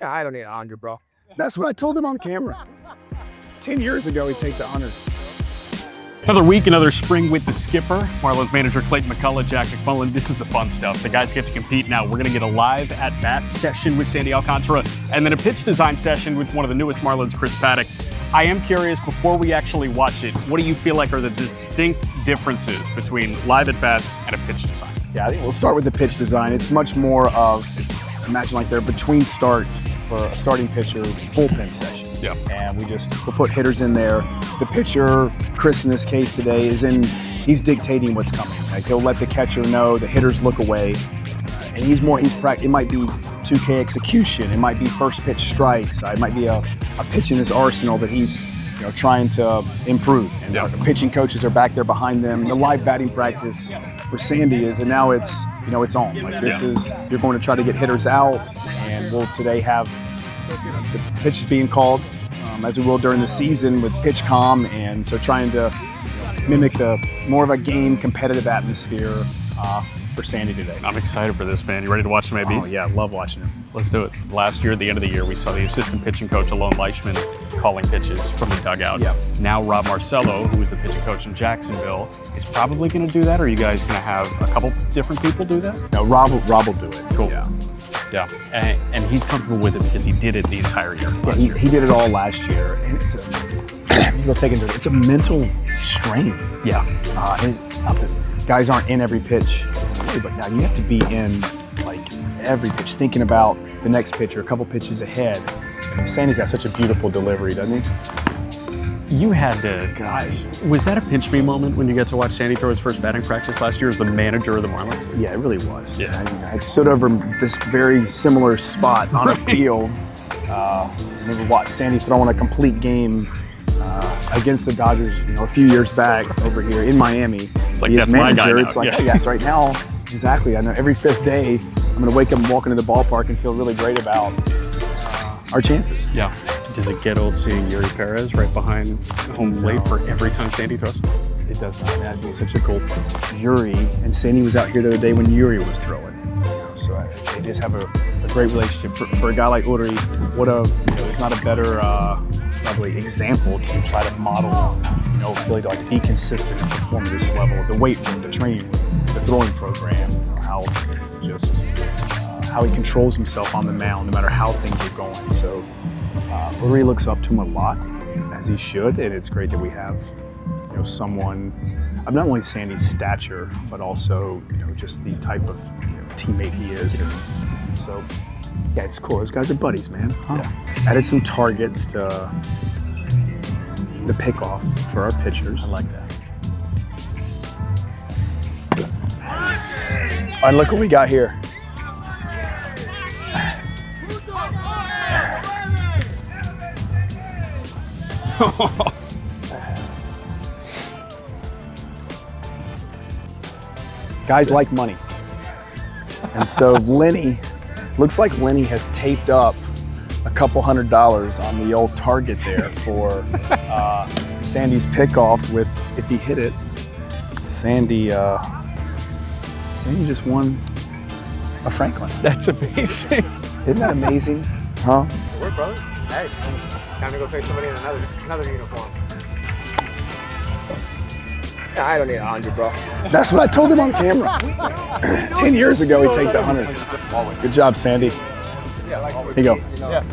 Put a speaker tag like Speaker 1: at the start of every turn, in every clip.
Speaker 1: Yeah, I don't need 100, bro.
Speaker 2: That's what I told him on camera. 10 years ago, he'd take the 100.
Speaker 3: Another week, another spring with the skipper. Marlins manager Clayton McCullough, Jack McMullen. This is the fun stuff. The guys get to compete now. We're going to get a live at-bat session with Sandy Alcantara and then a pitch design session with one of the newest Marlins, Chris Paddack. I am curious, before we actually watch it, what do you feel like are the distinct differences between live at-bats and a pitch design?
Speaker 2: Yeah, I think we'll start with the pitch design. It's much more of, imagine like they're between start for a starting pitcher bullpen session.
Speaker 3: Yeah.
Speaker 2: And we'll put hitters in there. The pitcher, Chris in this case today, he's dictating what's coming. Like he'll let the catcher know, the hitters look away. And it might be 2K execution, it might be first pitch strikes, it might be a pitch in his arsenal that he's trying to improve. And the pitching coaches are back there behind them. The live batting practice where Sandy is, and now it's on. Like this is, you're going to try to get hitters out, and we'll today have the pitches being called as we will during the season with PitchCom, and so trying to mimic more of a game competitive atmosphere for Sandy today.
Speaker 3: I'm excited for this, man. You ready to watch some ABs?
Speaker 2: Oh yeah, love watching it.
Speaker 3: Let's do it. Last year, at the end of the year, we saw the assistant pitching coach, Alon Leishman, calling pitches from the dugout.
Speaker 2: Yeah.
Speaker 3: Now Rob Marcello, who is the pitching coach in Jacksonville, is probably going to do that. Or are you guys going to have a couple different people do that?
Speaker 2: No, Rob will do it.
Speaker 3: Cool.
Speaker 2: Yeah.
Speaker 3: And he's comfortable with it because he did it the entire year.
Speaker 2: Yeah, he did it all last year, and it's a mental strain.
Speaker 3: Yeah.
Speaker 2: And it's not that guys aren't in every pitch, but now you have to be in like every pitch, thinking about the next pitcher, a couple pitches ahead. Sandy's got such a beautiful delivery, doesn't he?
Speaker 3: You had to, gosh, was that a pinch me moment when you got to watch Sandy throw his first batting practice last year as the manager of the Marlins?
Speaker 2: Yeah, it really was.
Speaker 3: Yeah.
Speaker 2: I stood over this very similar spot on a field and we watched Sandy throwing a complete game against the Dodgers, a few years back over here in Miami.
Speaker 3: It's like, that's my guy now.
Speaker 2: It's like, yes, right now, exactly. I know every fifth day, I'm going to wake up and walk into the ballpark and feel really great about our chances.
Speaker 3: Yeah. Does it get old seeing Yuri Perez right behind home plate for every time Sandy throws?
Speaker 2: It does not. That'd be such a cool Yuri, and Sandy was out here the other day when Yuri was throwing. So they just have a great relationship. For a guy like Uri, there's not a better probably example to try to model, really to like be consistent and perform at this level. The weight room, the training room, the throwing program, how he controls himself on the mound no matter how things are going. So Uri looks up to him a lot, as he should, and it's great that we have someone of not only Sandy's stature, but also just the type of teammate he is. And so yeah, it's cool. Those guys are buddies, man.
Speaker 3: Yeah.
Speaker 2: Added some targets to the pickoffs for our pitchers.
Speaker 3: I like that.
Speaker 2: All right, look what we got here. Guys like money. And so looks like Lenny has taped up a couple $100 on the old target there for Sandy's pickoffs with, if he hit it, Sandy just won a Franklin.
Speaker 3: That's amazing.
Speaker 2: Isn't that amazing? Huh?
Speaker 1: We're brothers. Hey, time to go pay somebody in another uniform. Yeah, I don't need 100, bro.
Speaker 2: That's what I told him on camera. 10 years ago, he'd take the 100. Good job, Sandy.
Speaker 1: Yeah, like
Speaker 2: Here you go.
Speaker 1: Yeah.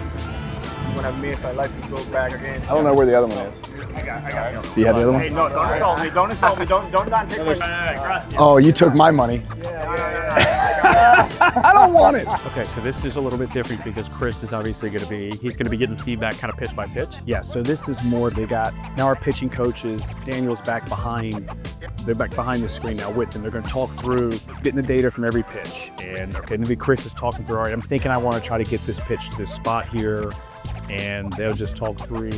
Speaker 1: When I miss, I like to go back again.
Speaker 2: I don't know where the other one is.
Speaker 1: I got it.
Speaker 2: Do you have the other one?
Speaker 1: Hey, no, don't insult me. Don't insult me. Don't take my money.
Speaker 2: Oh, you took my money. I don't want it.
Speaker 3: Okay, so this is a little bit different because Chris is obviously he's going to be getting feedback kind of pitch by pitch.
Speaker 2: Yeah, so this is more, now our pitching coaches, Daniel's they're back behind the screen now with them. They're going to talk through, getting the data from every pitch. And maybe Chris is talking through, all right, I'm thinking I want to try to get this pitch to this spot here. And they'll just talk through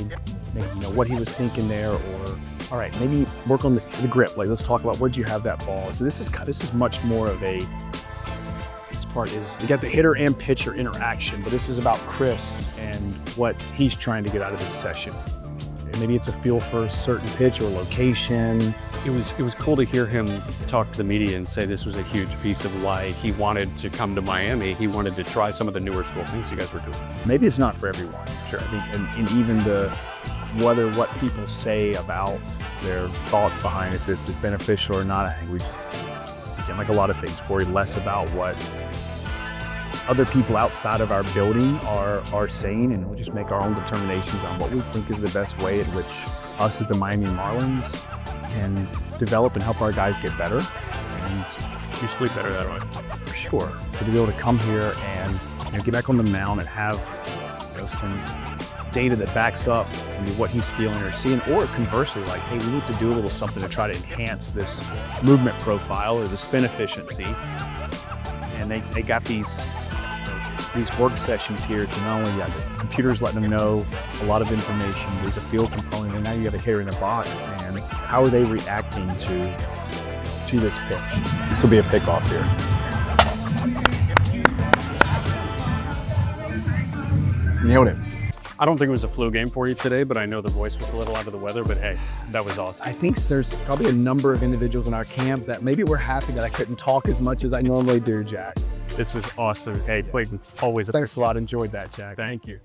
Speaker 2: maybe, what he was thinking there, or all right, maybe work on the grip. Like, let's talk about where'd you have that ball. So this is much more of this part is, you got the hitter and pitcher interaction, but this is about Chris and what he's trying to get out of this session. maybe it's a feel for a certain pitch or location.
Speaker 3: It was cool to hear him talk to the media and say this was a huge piece of why he wanted to come to Miami. He wanted to try some of the newer school things you guys were doing.
Speaker 2: Maybe it's not for everyone. Sure. I think, and even whether what people say about their thoughts behind if this is beneficial or not, I think we just, again, like a lot of things, worry less about what other people outside of our building are saying, and we'll just make our own determinations on what we think is the best way in which us as the Miami Marlins can develop and help our guys get better. And
Speaker 3: You sleep better that way.
Speaker 2: for sure. So to be able to come here and get back on the mound and have some data that backs up what he's feeling or seeing, or conversely, like, hey, we need to do a little something to try to enhance this movement profile or the spin efficiency. And they got these work sessions here to not only have the computers letting them know a lot of information, there's a field component, and now you got a hitter in the box, and how are they reacting to this pitch? This will be a pickoff here. Nailed it.
Speaker 3: I don't think it was a flu game for you today, but I know the voice was a little out of the weather, but hey, that was awesome.
Speaker 2: I think there's probably a number of individuals in our camp that maybe were happy that I couldn't talk as much as I normally do, Jack.
Speaker 3: This was awesome. Hey, Clayton, always a
Speaker 2: Thanks a lot. Enjoyed that, Jack.
Speaker 3: Thank you.